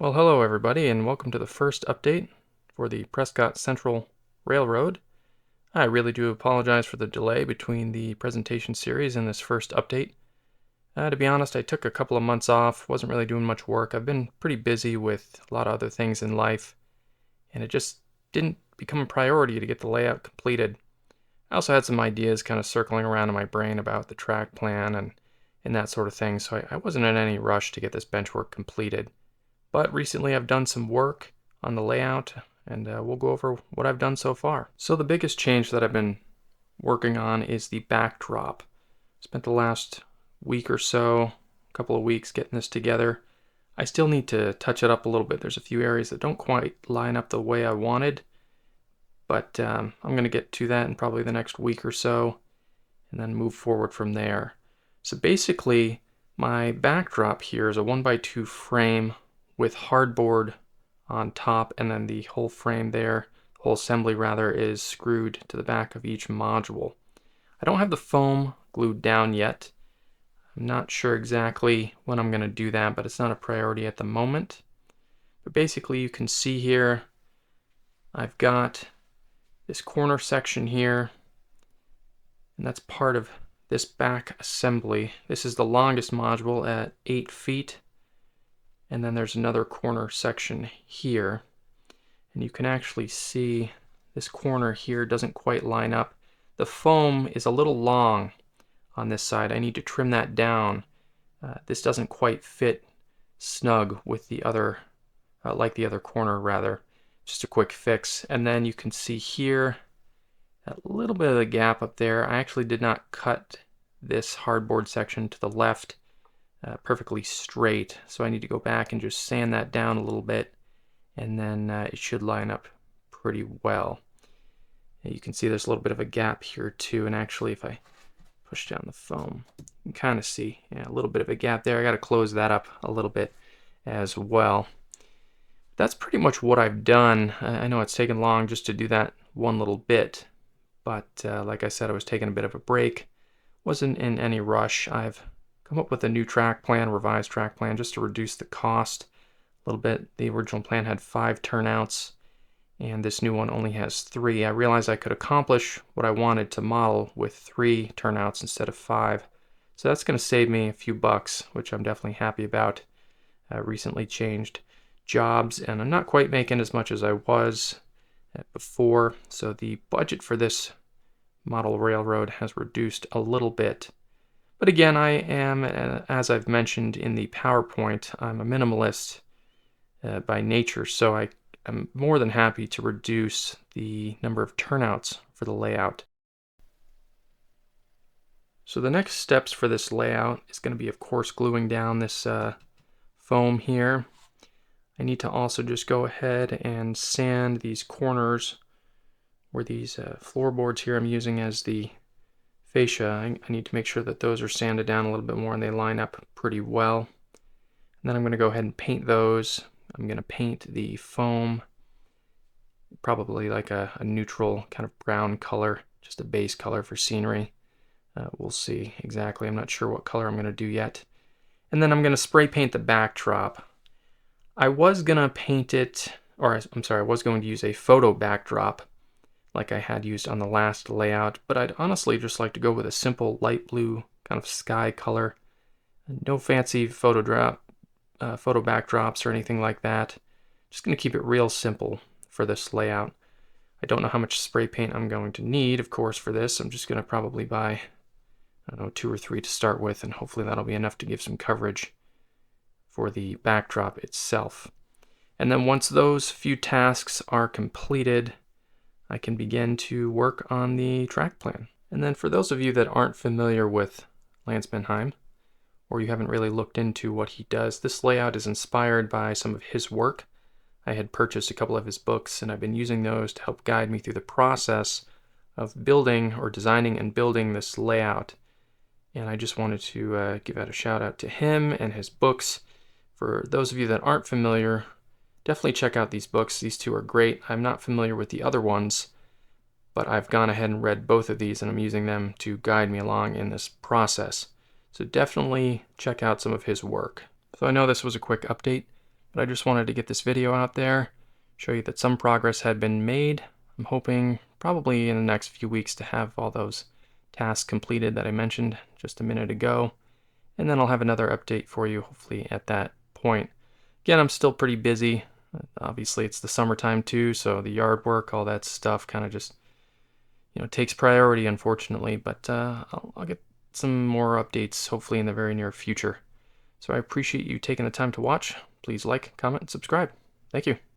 Well, hello everybody, and welcome to the first update for the Prescott Central Railroad. I really do apologize for the delay between the presentation series and this first update. To be honest, I took a couple of months off, wasn't really doing much work. I've been pretty busy with a lot of other things in life, and it just didn't become a priority to get the layout completed. I also had some ideas kind of circling around in my brain about the track plan and that sort of thing, so I wasn't in any rush to get this benchwork completed. But recently I've done some work on the layout, and we'll go over what I've done so far. So the biggest change that I've been working on is the backdrop. Spent the last week or so, a couple of weeks getting this together. I still need to touch it up a little bit. There's a few areas that don't quite line up the way I wanted, but I'm going to get to that in probably the next week or so, and then move forward from there. So basically, my backdrop here is a 1x2 frame with hardboard on top, and then the whole frame there, whole assembly rather, is screwed to the back of each module. I don't have the foam glued down yet. I'm not sure exactly when I'm going to do that, but it's not a priority at the moment. But basically you can see here I've got this corner section here, and that's part of this back assembly. This is the longest module at 8 feet. And then there's another corner section here. And you can actually see this corner here doesn't quite line up. The foam is a little long on this side. I need to trim that down. This doesn't quite fit snug with the other, like the other corner rather. Just a quick fix. And then you can see here a little bit of the gap up there. I actually did not cut this hardboard section to the left perfectly straight, so I need to go back and just sand that down a little bit, and then it should line up pretty well. You can see there's a little bit of a gap here too, and actually if I push down the foam, you can kind of see a little bit of a gap there. I got to close that up a little bit as well. That's pretty much what I've done. I know it's taken long just to do that one little bit, but like I said, I was taking a bit of a break. Wasn't in any rush. I've come up with a new track plan, revised track plan, just to reduce the cost a little bit. The original plan had 5 turnouts, and this new one only has 3. I realized I could accomplish what I wanted to model with 3 turnouts instead of 5. So that's going to save me a few bucks, which I'm definitely happy about. Recently changed jobs, and I'm not quite making as much as I was before, so the budget for this model railroad has reduced a little bit. But again, I am, as I've mentioned in the PowerPoint, I'm a minimalist by nature, so I am more than happy to reduce the number of turnouts for the layout. So the next steps for this layout is going to be, of course, gluing down this foam here. I need to also just go ahead and sand these corners where these floorboards here I'm using as the fascia. I need to make sure that those are sanded down a little bit more and they line up pretty well. And then I'm going to go ahead and paint those. I'm going to paint the foam probably like a neutral kind of brown color, just a base color for scenery. We'll see exactly. I'm not sure what color I'm going to do yet. And then I'm going to spray paint the backdrop. I was going to paint it, or I'm sorry, I was going to use a photo backdrop like I had used on the last layout, but I'd honestly just like to go with a simple light blue kind of sky color. No fancy photo backdrops or anything like that. Just going to keep it real simple for this layout. I don't know how much spray paint I'm going to need, of course, for this. I'm just going to probably buy, I don't know, 2 or 3 to start with, and hopefully that'll be enough to give some coverage for the backdrop itself. And then once those few tasks are completed, I can begin to work on the track plan. And then for those of you that aren't familiar with Lance Benheim, or you haven't really looked into what he does, this layout is inspired by some of his work. I had purchased a couple of his books, and I've been using those to help guide me through the process of building or designing and building this layout. And I just wanted to give out a shout out to him and his books. For those of you that aren't familiar, definitely check out these books. These 2 are great. I'm not familiar with the other ones, but I've gone ahead and read both of these, and I'm using them to guide me along in this process. So definitely check out some of his work. So I know this was a quick update, But I just wanted to get this video out there, show you that some progress had been made. I'm hoping probably in the next few weeks to have all those tasks completed that I mentioned just a minute ago. And then I'll have another update for you hopefully at that point. Again, I'm still pretty busy. Obviously it's the summertime too, so the yard work, all that stuff kind of just takes priority, unfortunately. But I'll get some more updates hopefully in the very near future. So I appreciate you taking the time to watch. Please like, comment, and subscribe. Thank you.